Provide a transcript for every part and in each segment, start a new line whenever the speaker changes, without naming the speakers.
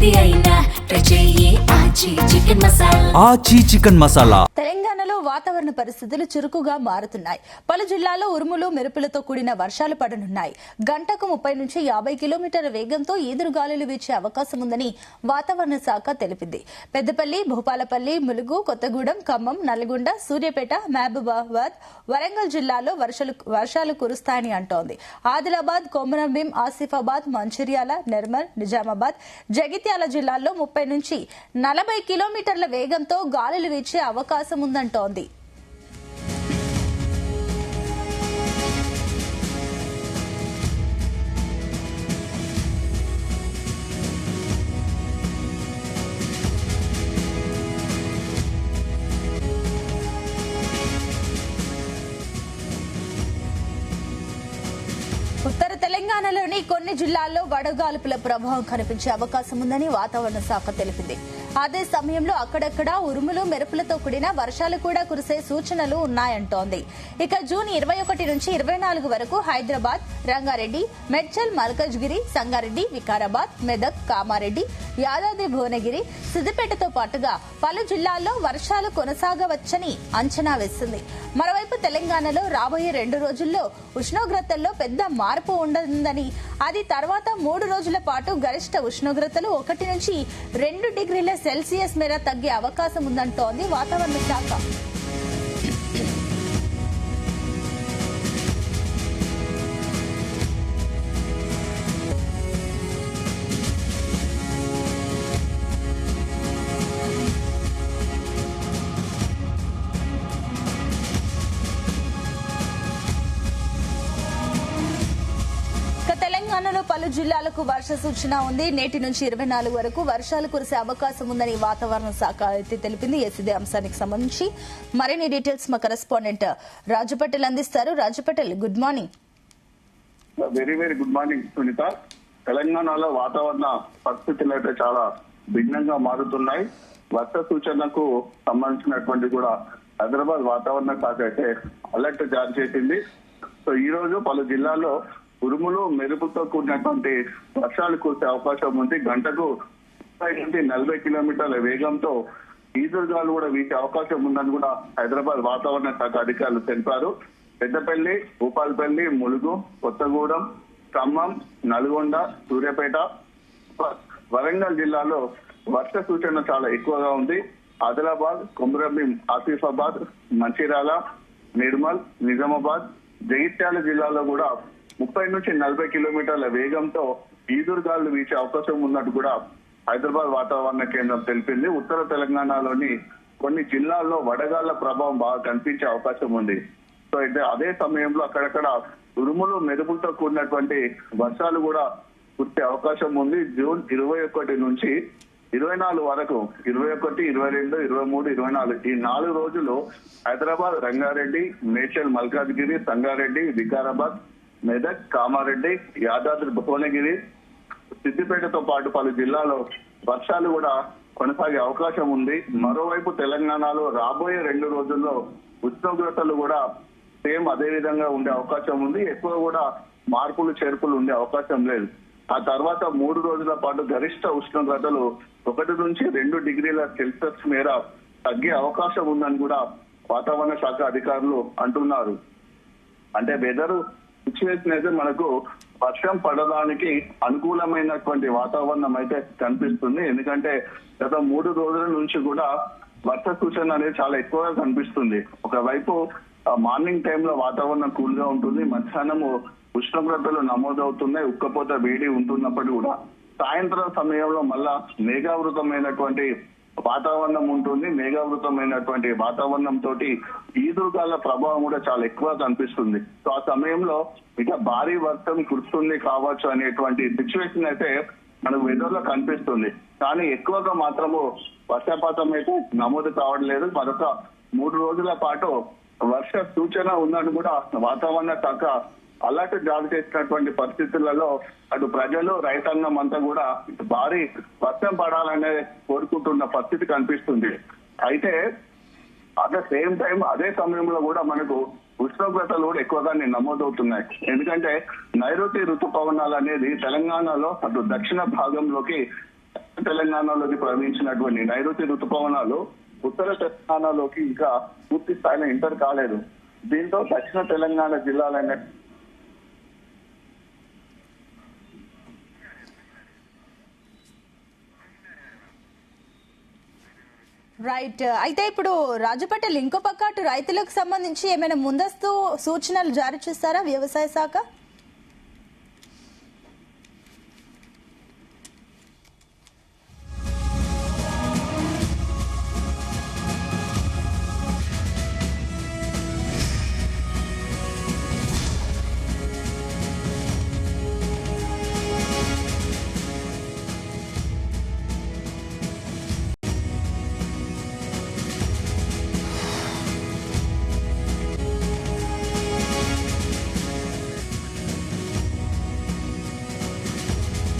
ఏది అయినా ట్రై చెయ్యి ఆచి చికెన్ మసాలా.
ఆచి చికెన్ మసాలా.
తెలంగాణలో వాతావరణ పరిస్థితులు చురుకుగా మారుతున్నాయి. పలు జిల్లాల్లో ఉరుములు మెరుపులతో కూడిన వర్షాలు పడనున్నాయి. గంటకు 30 నుంచి 50 కిలోమీటర్ల వేగంతో ఈదురుగాలులు వీచే అవకాశం ఉందని వాతావరణ శాఖ తెలిపింది. పెద్దపల్లి, భూపాలపల్లి, ములుగు, కొత్తగూడెం, ఖమ్మం, నల్గొండ, సూర్యాపేట, మహబూబాబాద్, వరంగల్ జిల్లాల్లో వర్షాలు కురుస్తాయని అంటోంది. ఆదిలాబాద్, కొమరంభీం, ఆసిఫాబాద్, మంచిర్యాల, నిర్మల్, నిజామాబాద్, జగిత్యాల జిల్లాల్లో 30 నుంచి 40 కిలోమీటర్ల వేగంతో గాలులు వీచే అవకాశం ఉందంటోంది. ఉత్తర తెలంగాణలోని కొన్ని జిల్లాల్లో వడగాల్పుల ప్రభావం కనిపించే అవకాశం ఉందని వాతావరణ శాఖ తెలిపింది. అదే సమయంలో అక్కడక్కడ ఉరుములు మెరుపులతో కూడిన వర్షాలు కూడా కురిసే సూచనలు ఉన్నాయంటోంది. ఇక జూన్ 21 నుంచి 24 వరకు హైదరాబాద్, రంగారెడ్డి, మేడ్చల్, మల్కాజ్గిరి, సంగారెడ్డి, వికారాబాద్, మెదక్, కామారెడ్డి, యాదాద్రి భువనగిరి, సిద్దిపేటతో పాటుగా పలు జిల్లాల్లో వర్షాలు కొనసాగవచ్చని అంచనా వేసింది. మరోవైపు తెలంగాణలో రాబోయే 2 రోజుల్లో ఉష్ణోగ్రతల్లో పెద్ద మార్పు ఉండనుందని, అది తర్వాత 3 రోజుల పాటు గరిష్ట ఉష్ణోగ్రతలు 1 నుంచి 2 డిగ్రీల సెల్సియస్ మేర తగ్గే అవకాశం ఉందంటోంది వాతావరణ శాఖ. తెలంగాణలో పలు జిల్లాలకు వర్ష సూచన ఉంది. నేటి నుంచి 24 వరకు వర్షాలు కురిసే అవకాశం ఉందని వాతావరణ శాఖ అయితే తెలిపింది. ఇదే అంశానికి సంబంధించి మరిన్ని డీటెయిల్స్ మా కరెస్పాండెంట్ రాజు పటేల్ అందిస్తారు. Raju Patel, good morning.
Very very good morning Sunitha. తెలంగాణలో వాతావరణ పరిస్థితులు అయితే చాలా భిన్నంగా మారుతున్నాయి. వర్ష సూచనకు సంబంధించినటువంటి కూడా హైదరాబాద్ వాతావరణ శాఖ అయితే అలర్ట్ జారీ చేసింది. సో ఈ రోజు పలు జిల్లాల్లో ఉరుములు మెరుపుతో కూడినటువంటి వర్షాలు కురిసే అవకాశం ఉంది. గంటకు 30 నుంచి 40 కిలోమీటర్ల వేగంతో ఈదురుగాలు కూడా వీచే అవకాశం ఉందని కూడా హైదరాబాద్ వాతావరణ శాఖ అధికారులు తెలిపారు. పెద్దపల్లి, భూపాలపల్లి, ములుగు, కొత్తగూడెం, ఖమ్మం, నల్గొండ, సూర్యాపేట, వరంగల్ జిల్లాలో వర్ష సూచన చాలా ఎక్కువగా ఉంది. ఆదిలాబాద్, కొమరంభీం, ఆసిఫాబాద్, మంచిర్యాల, నిర్మల్, నిజామాబాద్, జగిత్యాల జిల్లాలో కూడా 30 నుంచి 40 కిలోమీటర్ల వేగంతో ఈదురుగాలు వీచే అవకాశం ఉన్నట్టు కూడా హైదరాబాద్ వాతావరణ కేంద్రం తెలిపింది. ఉత్తర తెలంగాణలోని కొన్ని జిల్లాల్లో వడగాళ్ల ప్రభావం బాగా కనిపించే అవకాశం ఉంది. సో అయితే అదే సమయంలో అక్కడక్కడ ఉరుములు మెరుపులతో కూడినటువంటి వర్షాలు కూడా కురిసే అవకాశం ఉంది. జూన్ 21 నుంచి 24 వరకు 21, 22, 23, 24 ఈ 4 రోజులు హైదరాబాద్, రంగారెడ్డి, మేడ్చల్, మల్కాజ్గిరి, సంగారెడ్డి, వికారాబాద్, మెదక్, కామారెడ్డి, యాదాద్రి భువనగిరి, సిద్దిపేటతో పాటు పలు జిల్లాలో వర్షాలు కూడా కొనసాగే అవకాశం ఉంది. మరోవైపు తెలంగాణలో రాబోయే 2 రోజుల్లో ఉష్ణోగ్రతలు కూడా సేమ్ అదే విధంగా ఉండే అవకాశం ఉంది. ఎక్కువ కూడా మార్పులు చేర్పులు ఉండే అవకాశం లేదు. ఆ తర్వాత 3 రోజుల పాటు గరిష్ట ఉష్ణోగ్రతలు 1 నుంచి 2 డిగ్రీల సెల్సియస్ మేర తగ్గే అవకాశం ఉందని కూడా వాతావరణ శాఖ అధికారులు అంటున్నారు. అంటే వెదర్ సిచ్యువేషన్ అయితే మనకు వర్షం పడడానికి అనుకూలమైనటువంటి వాతావరణం అయితే కనిపిస్తుంది. ఎందుకంటే గత 3 రోజుల నుంచి కూడా వర్ష సూచన అనేది చాలా ఎక్కువగా కనిపిస్తుంది. ఒకవైపు మార్నింగ్ టైంలో వాతావరణం కూల్ గా ఉంటుంది, మధ్యాహ్నం ఉష్ణోగ్రతలు నమోదవుతున్నాయి, ఉక్కపోత వేడి ఉంటున్నప్పటికీ కూడా సాయంత్రం సమయంలో మళ్ళా మేఘావృతమైనటువంటి వాతావరణం ఉంటుంది. మేఘావృతమైనటువంటి వాతావరణం తోటి ఈదురుగాల ప్రభావం కూడా చాలా ఎక్కువ కనిపిస్తుంది. సో ఆ సమయంలో ఇక భారీ వర్షం కురుస్తుంది కావచ్చు అనేటువంటి సిచ్యువేషన్ అయితే మనకు వెదర్ లో కనిపిస్తుంది. కానీ ఎక్కువగా మాత్రము వర్షపాతం అయితే నమోదు కావట్లేదు. మరొక 3 రోజుల పాటు వర్ష సూచన ఉందని కూడా వాతావరణ శాఖ అలర్ట్ జారీ చేసినటువంటి పరిస్థితులలో అటు ప్రజలు, రైతాంగం అంతా కూడా భారీ వర్షం పడాలనే కోరుకుంటున్న పరిస్థితి కనిపిస్తుంది. అయితే అట్ ద సేమ్ టైం అదే సమయంలో కూడా మనకు ఉష్ణోగ్రతలు కూడా ఎక్కువగానే నమోదవుతున్నాయి. ఎందుకంటే నైరుతి ఋతుపవనాలు అనేది తెలంగాణలో అటు దక్షిణ భాగంలోకి తెలంగాణలోకి ప్రవహించినటువంటి నైరుతి ఋతుపవనాలు ఉత్తర తెలంగాణలోకి ఇంకా పూర్తి స్థాయిలో ఎంటర్ కాలేదు. దీంతో దక్షిణ తెలంగాణ జిల్లాలైన
రైట్. అయితే ఇప్పుడు రాజపేటలో ఇంకో పక్క అటు రైతులకు సంబంధించి ఏమైనా ముందస్తు సూచనలు జారీ చేస్తారా వ్యవసాయ శాఖ?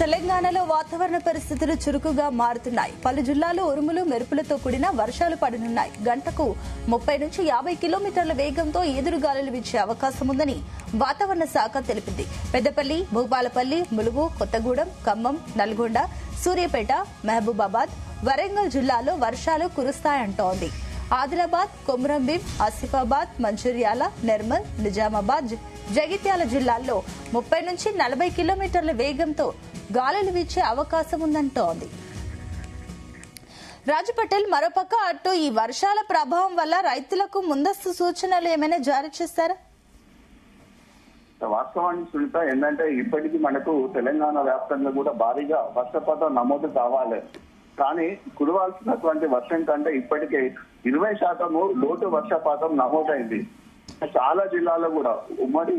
తెలంగాణలో వాతావరణ పరిస్థితులు చురుకుగా మారుతున్నాయి. పలు జిల్లాల్లో ఉరుములు మెరుపులతో కూడిన వర్షాలు పడనున్నాయి. గంటకు 30 నుంచి 50 కిలోమీటర్ల వేగంతో ఈదురుగాలులు వీచే అవకాశం ఉందని వాతావరణ శాఖ తెలిపింది. పెద్దపల్లి, భూపాలపల్లి, ములుగు, కొత్తగూడెం, ఖమ్మం, నల్గొండ, సూర్యాపేట, మహబూబాబాద్, వరంగల్ జిల్లాలో వర్షాలు కురుస్తాయంటోంది. ఆదిలాబాద్, కొమురంభీం, ఆసిఫాబాద్, మంచిర్యాల, నిర్మల్, నిజామాబాద్, జగిత్యాల జిల్లాల్లో 30 నుంచి 40 కిలోమీటర్ల వేగంతో గాలులు వీచే అవకాశం ఉందంటోంది. రాజపటేల్, మరోపక్క అటు ఈ వర్షాల ప్రభావం వల్ల రైతులకు ముందస్తు సూచనలు ఏమైనా జారీ చేస్తారా?
వాస్తవానికి సునీత ఏంటంటే ఇప్పటికీ మనకు తెలంగాణ వ్యాప్తంగా కూడా భారీగా వర్షపాతం నమోదు కావాలి. కానీ కురవాల్సినటువంటి వర్షం కంటే ఇప్పటికే 20% లోటు వర్షపాతం నమోదైంది. చాలా జిల్లాలో కూడా ఉమ్మడి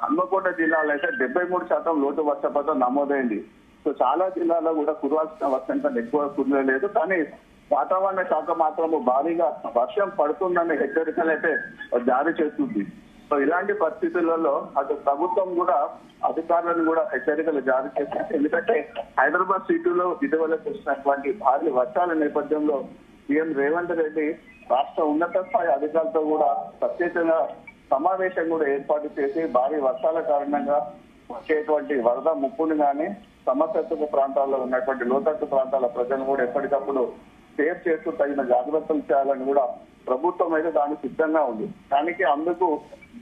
హన్మకొండ జిల్లాలో అయితే 73% లోటు వర్షపాతం నమోదైంది. సో చాలా జిల్లాలో కూడా కురవాల్సిన వర్షం కంటే ఎక్కువ కురలేదు. కానీ వాతావరణ శాఖ మాత్రము భారీగా వర్షం పడుతుందనే హెచ్చరికలు అయితే జారీ చేస్తుంది. సో ఇలాంటి పరిస్థితులలో అటు ప్రభుత్వం కూడా అధికారులను కూడా హెచ్చరికలు జారీ చేస్తుంది. ఎందుకంటే హైదరాబాద్ సిటీలో ఇటీవల చూసినటువంటి భారీ వర్షాల నేపథ్యంలో సీఎం రేవంత్ రెడ్డి రాష్ట్ర ఉన్నత స్థాయి అధికారులతో కూడా ప్రత్యేకంగా సమావేశం కూడా ఏర్పాటు చేసి భారీ వర్షాల కారణంగా వచ్చేటువంటి వరద ముప్పును కానీ సమస్యత్వ ప్రాంతాల్లో ఉన్నటువంటి లోతట్టు ప్రాంతాల ప్రజలను కూడా ఎప్పటికప్పుడు సేవ్ చేస్తూ తగిన జాగ్రత్తలు చేయాలని కూడా ప్రభుత్వం అయితే దానికి సిద్ధంగా ఉంది. దానికి అందుకు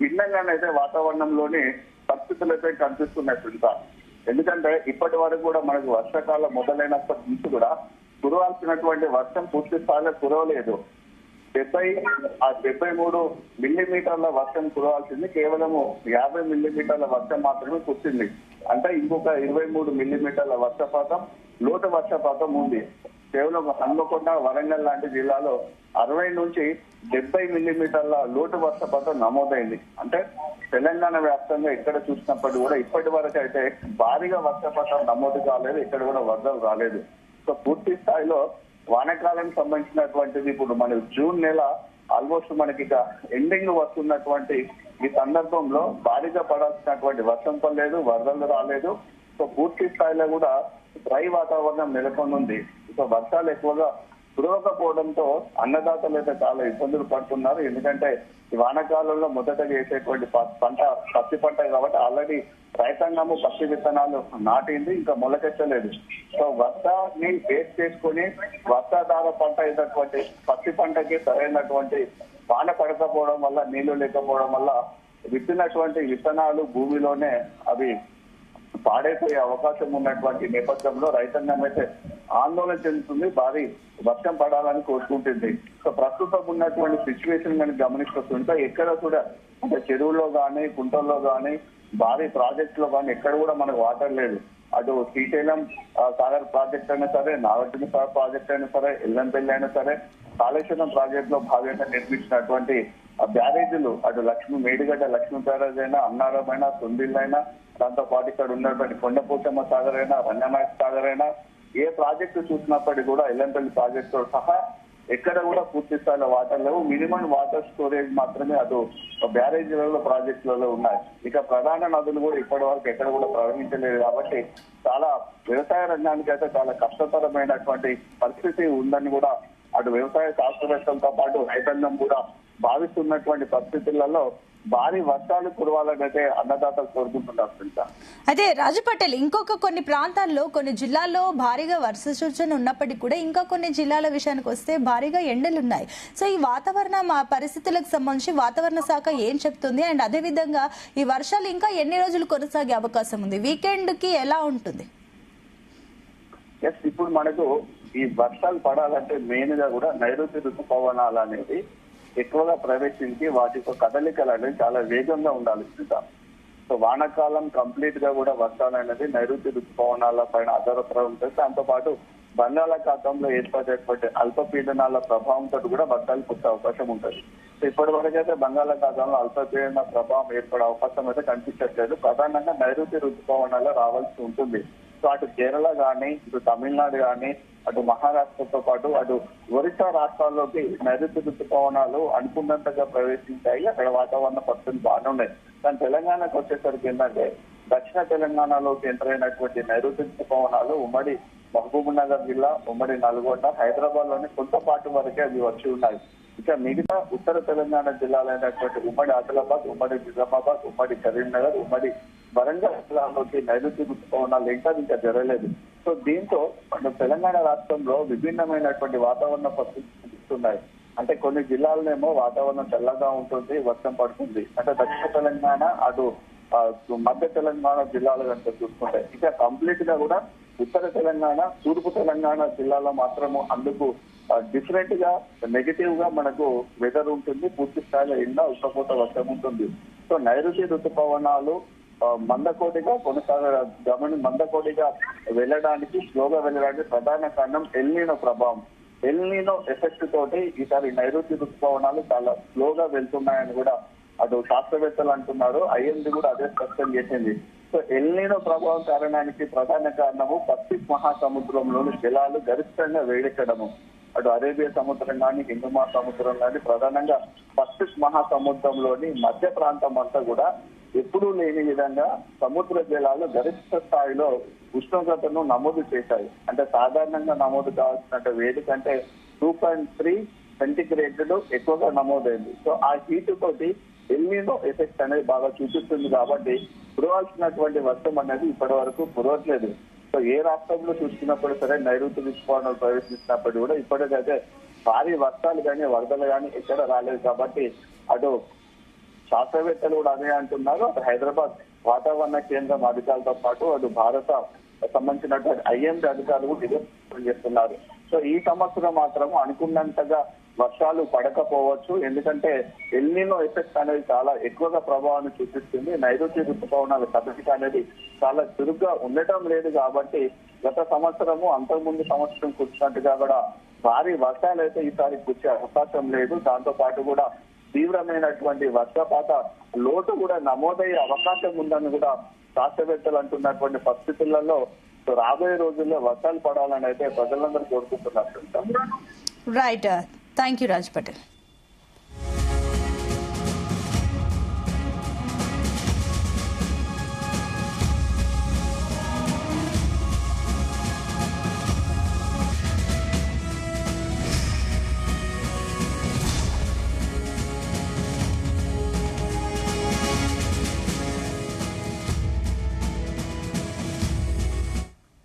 భిన్నంగానైతే వాతావరణంలోని పరిస్థితులు అయితే కనిపిస్తున్నట్టు. ఎందుకంటే ఇప్పటి వరకు కూడా మనకు వర్షాకాలం మొదలైనప్పటి నుంచి కూడా కురవాల్సినటువంటి వర్షం పూర్తి స్థాయిలో కురవలేదు. 73 మిల్లీమీటర్ల వర్షం కురవాల్సింది కేవలము 50 మిల్లీమీటర్ల వర్షం మాత్రమే కురిసింది. అంటే ఇంకొక 23 మిల్లీమీటర్ల వర్షపాతం లోటు వర్షపాతం ఉంది. కేవలం హన్మకొండ, వరంగల్ లాంటి జిల్లాలో 60 నుంచి 70 మిల్లీమీటర్ల లోటు వర్షపాతం నమోదైంది. అంటే తెలంగాణ వ్యాప్తంగా ఎక్కడ చూసినప్పటికీ కూడా ఇప్పటి వరకు అయితే భారీగా వర్షపాతం నమోదు కాలేదు, ఇక్కడ కూడా వరదలు రాలేదు. సో పూర్తి స్థాయిలో వానాకాలానికి సంబంధించినటువంటిది ఇప్పుడు మన జూన్ నెల ఆల్మోస్ట్ మనకి ఇక ఎండింగ్ వస్తున్నటువంటి ఈ సందర్భంలో భారీగా పడాల్సినటువంటి వర్షం పడలేదు, వరదలు రాలేదు. సో పూర్తి స్థాయిలో కూడా డ్రై వాతావరణం నెలకొంది. సో వర్షాలు ఎక్కువగా కురవకపోవడంతో అన్నదాతలు అయితే చాలా ఇబ్బందులు పడుతున్నారు. ఎందుకంటే ఈ వానాకాలంలో మొదటగా వేసేటువంటి పంట పత్తి పంట కాబట్టి ఆల్రెడీ రైతాంగము పత్తి విత్తనాలు నాటింది, ఇంకా మొలకెత్తలేదు. సో వర్షాన్ని బేస్ చేసుకుని వర్షాధార పంట అయినటువంటి పత్తి పంటకి సరైనటువంటి వాన పడకపోవడం వల్ల, నీళ్లు లేకపోవడం వల్ల విత్తినటువంటి విత్తనాలు భూమిలోనే అవి పాడైపోయే అవకాశం ఉన్నటువంటి నేపథ్యంలో రైతాంగం అయితే ఆందోళన చెందుతుంది, భారీ వర్షం పడాలని కోరుకుంటుంది. సో ప్రస్తుతం ఉన్నటువంటి సిచ్యువేషన్ మనం గమనిస్తుంటే ఎక్కడ కూడా అంటే చెరువుల్లో కానీ కుంటల్లో కానీ భారీ ప్రాజెక్ట్ లో కానీ ఎక్కడ కూడా మనకు వాటర్ లేదు. అటు శ్రీశైలం సాగర్ ప్రాజెక్ట్ అయినా సరే, నాగార్జున సాగర్ ప్రాజెక్ట్ అయినా సరే, ఎల్లంపల్లి అయినా సరే, కాళేశ్వరం ప్రాజెక్ట్ లో భాగంగా నిర్మించినటువంటి బ్యారేజీలు అటు మేడిగడ్డ లక్ష్మీ బ్యారేజ్ అయినా, అన్నారం అయినా, సుందిల్ అయినా, దాంతో పాటు ఇక్కడ ఉన్నటువంటి కొండపోచమ్మ సాగర్ అయినా, రంగనాయక సాగర్ అయినా, ఏ ప్రాజెక్టు చూసినప్పటికీ కూడా ఎల్లంపల్లి ప్రాజెక్టు సహా ఎక్కడ కూడా పూర్తి స్థాయిలో వాటర్ లేవు. మినిమం వాటర్ స్టోరేజ్ మాత్రమే అటు బ్యారేజీలలో ప్రాజెక్టులలో ఉన్నాయి. ఇక ప్రధాన నదులు కూడా ఇప్పటి వరకు ఎక్కడ కూడా ప్రవహించలేదు. కాబట్టి చాలా వ్యవసాయ రంగానికి అయితే చాలా కష్టతరమైనటువంటి పరిస్థితి ఉందని కూడా అటు వ్యవసాయ శాస్త్రవేత్తలతో పాటు రైతాంగం కూడా భావిస్తున్నటువంటి పరిస్థితులలో భారీ వర్షాలు కురవాలని అయితే అన్నదాతలు కోరుకుంటున్నారు సునీత.
అదే రాజు పటేల్, ఇంకొక కొన్ని ప్రాంతాల్లో కొన్ని జిల్లాల్లో భారీగా వర్ష సూచన ఉన్నప్పటికీ కూడా ఇంకా కొన్ని జిల్లాల విషయానికి వస్తే భారీగా ఎండలు ఉన్నాయి. సో ఈ వాతావరణ పరిస్థితులకు సంబంధించి వాతావరణ శాఖ ఏం చెప్తుంది? అండ్ అదే విధంగా ఈ వర్షాలు ఇంకా ఎన్ని రోజులు కొనసాగే అవకాశం ఉంది? వీకెండ్ కి ఎలా ఉంటుంది?
ఇప్పుడు మనకు ఈ వర్షాలు పడాలంటే మెయిన్ గా కూడా నైరుతి ఋతుపవనాలు అనేది ఎక్కువగా ప్రవేశించి వాటి కదలికలు అనేది చాలా వేగంగా ఉండాలి. సో వానాకాలం కంప్లీట్ గా కూడా వర్షాలు అనేది నైరుతి ఋతుపవనాల పైన ఆధారపడి ఉంటుంది. దాంతో పాటు బంగాళాఖాతంలో ఏర్పడేటువంటి అల్పపీడనాల ప్రభావంతో కూడా వర్షాలు కుట్టే అవకాశం ఉంటుంది. సో ఇప్పటి వరకైతే బంగాళాఖాతంలో అల్పపీడన ప్రభావం ఏర్పడే అవకాశం అయితే కనిపించట్లేదు. ప్రధానంగా నైరుతి ఋతుపవనాలు రావాల్సి ఉంటుంది. సో అటు కేరళ కానీ, ఇటు తమిళనాడు కానీ, అటు మహారాష్ట్రతో పాటు అటు ఒరిస్సా రాష్ట్రాల్లోకి నైరుతి ఋతుపవనాలు అనుకున్నంతగా ప్రవేశించాయి. అక్కడ వాతావరణ పరిస్థితులు బాగానే ఉన్నాయి. కానీ తెలంగాణకు వచ్చేసరికి ఏంటంటే దక్షిణ తెలంగాణలోకి ఎంటర్ అయినటువంటి నైరుతి ఋతుపవనాలు ఉమ్మడి మహబూబ్ నగర్ జిల్లా, ఉమ్మడి నల్గొండ, హైదరాబాద్ లోని కొంతపాటు వరకే అవి వచ్చి ఉన్నాయి. ఇక మిగతా ఉత్తర తెలంగాణ జిల్లాలైనటువంటి ఉమ్మడి ఆదిలాబాద్, ఉమ్మడి నిజామాబాద్, ఉమ్మడి కరీంనగర్, ఉమ్మడి వరంగల్ జిల్లాలోకి నైరుతి ఋతుపవనాలు ఇంకా జరగలేదు. సో దీంతో మన తెలంగాణ రాష్ట్రంలో విభిన్నమైనటువంటి వాతావరణ పరిస్థితులు ఇస్తున్నాయి. అంటే కొన్ని జిల్లాలనేమో వాతావరణం చల్లగా ఉంటుంది, వర్షం పడుతుంది. అంటే దక్షిణ తెలంగాణ, అటు మధ్య తెలంగాణ జిల్లాలు కనుక చూసుకుంటే ఇక కంప్లీట్ గా కూడా ఉత్తర తెలంగాణ, తూర్పు తెలంగాణ జిల్లాలో మాత్రము అందుకు డిఫరెంట్ గా నెగిటివ్ గా మనకు వెదర్ ఉంటుంది. పూర్తి స్థాయిలో ఎండ, ఉష్ణపోత, వర్షం ఉంటుంది. సో నైరుతి ఋతుపవనాలు మందకోటిగా మందకోటిగా వెళ్ళడానికి, స్లోగా వెళ్ళడానికి ప్రధాన కారణం ఎల్నినో ప్రభావం. ఎల్నినో ఎఫెక్ట్ తోటి ఈసారి నైరుతి ఋతుపవనాలు చాలా స్లోగా వెళ్తున్నాయని కూడా అటు శాస్త్రవేత్తలు అంటున్నారు. ఐఎండీ కూడా అదే స్పష్టం చేసింది. సో ఎల్నినో ప్రభావం కారణానికి ప్రధాన కారణము పసిఫిక్ మహాసముద్రంలోని జలాలు గరిష్టంగా వేడెక్కడము. అటు అరేబియా సముద్రం కానీ, హిందూ మహాసముద్రం కానీ, ప్రధానంగా పసిఫిక్ మహాసముద్రంలోని మధ్య ప్రాంతం అంతా కూడా ఎప్పుడూ లేని విధంగా సముద్ర జలాలు గరిష్ట స్థాయిలో ఉష్ణోగ్రతను నమోదు చేశాయి. అంటే సాధారణంగా నమోదు కావాల్సిన వేడి కంటే 2.3 సెంటిగ్రేడ్ ఎక్కువగా నమోదైంది. సో ఆ హీట్ తోటి ఎల్నినో ఎఫెక్ట్ అనేది బాగా చూపిస్తుంది. కాబట్టి కురవాల్సినటువంటి వర్షం అనేది ఇప్పటి వరకు కురవట్లేదు. సో ఏ రాష్ట్రంలో చూసుకున్నప్పుడు సరే నైరుతి ఋతుపవనాలు ప్రవేశించినప్పుడు కూడా ఇప్పటికైతే భారీ వర్షాలు కానీ, వరదలు కానీ ఎక్కడ రాలేదు. కాబట్టి అటు శాస్త్రవేత్తలు కూడా అదే అంటున్నారు. అటు హైదరాబాద్ వాతావరణ కేంద్రం అధికారులతో పాటు అటు భారత సంబంధించినటువంటి ఐఎండీ అధికారులు కూడా ఇదే చేస్తున్నారు. సో ఈ సంవత్సరం మాత్రం అనుకున్నంతగా వర్షాలు పడకపోవచ్చు. ఎందుకంటే ఎల్నినో ఎఫెక్ట్ అనేది చాలా ఎక్కువగా ప్రభావాన్ని చూపిస్తుంది. నైరుతి ఋతుపవనాల కదలిక అనేది చాలా చురుగ్గా ఉండటం లేదు. కాబట్టి గత సంవత్సరము, అంతకుముందు సంవత్సరం కురిసినట్టుగా కూడా భారీ వర్షాలు అయితే ఈసారి కురిసే అవకాశం లేదు. దాంతో పాటు కూడా తీవ్రమైనటువంటి వర్షపాత లోటు కూడా నమోదయ్యే అవకాశం ఉందని కూడా శాస్త్రవేత్తలు అంటున్నటువంటి పరిస్థితులలో రాబోయే రోజుల్లో వర్షాలు పడాలని అయితే ప్రజలందరూ కోరుకుంటున్నారు.
Right, thank you Raj Patel.